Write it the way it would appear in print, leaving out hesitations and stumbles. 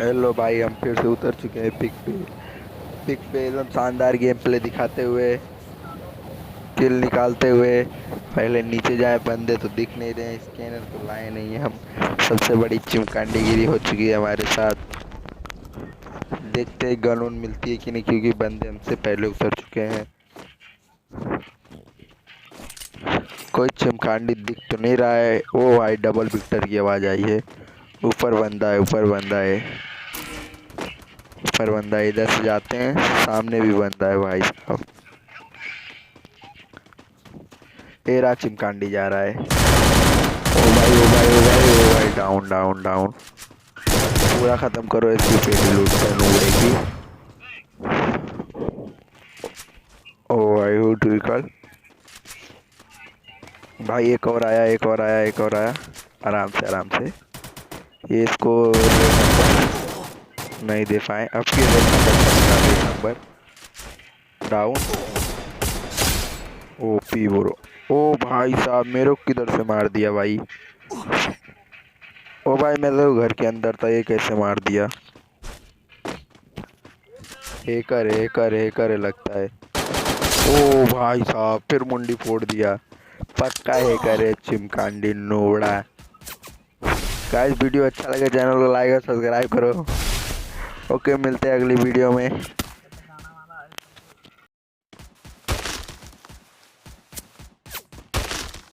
Hello भाई, हम फिर से उतर चुके हैं पिक पे एकदम शानदार गेम प्ले दिखाते हुए, किल निकालते हुए। पहले नीचे जाए, बंदे तो दिख नहीं रहे, स्कैनर तो लाए नहीं हम। सबसे बड़ी चिमकांडीगिरी हो चुकी है हमारे साथ। देखते हैं गन उन मिलती है कि नहीं, क्योंकि बंदे हमसे पहले उतर चुके हैं। कोई चिमकांडी दिख तो नहीं रहा है। ओ भाई, डबल विक्टर की आवाज़ आई है। ऊपर बंदा है, ऊपर बंदा है, ऊपर बंदा है। इधर से जाते हैं, सामने भी बंदा है भाई साहब। ए रहा चिमकांडी जा रहा है। ओ भाई, ओ भाई, ओ भाई, ओ भाई, डाउन डाउन डाउन। पूरा खत्म करो इसकी पेटी लूट कर नूबड़े की। ओ भाई, हु टू रिकॉल। भाई एक और आया, एक और आया, एक और आया। आराम से, आराम से। ये इसको रेड नंबर नहीं दे पाए। अब की रेड नंबर चलेगा, red number down. OP bro. ओ भाई साहब, मेरे को किधर से मार दिया भाई। ओ भाई, मैं तो घर के अंदर था, ये कैसे मार दिया। हैकर हैकर हैकर है लगता है। ओ भाई साहब, फिर मुंडी फोड़ दिया। पक्का हैकर है चिमकांडी नोबड़ा। गाइस, वीडियो अच्छा लगे चैनल को लाइक और सब्सक्राइब करो। ओके, मिलते हैं अगली वीडियो में।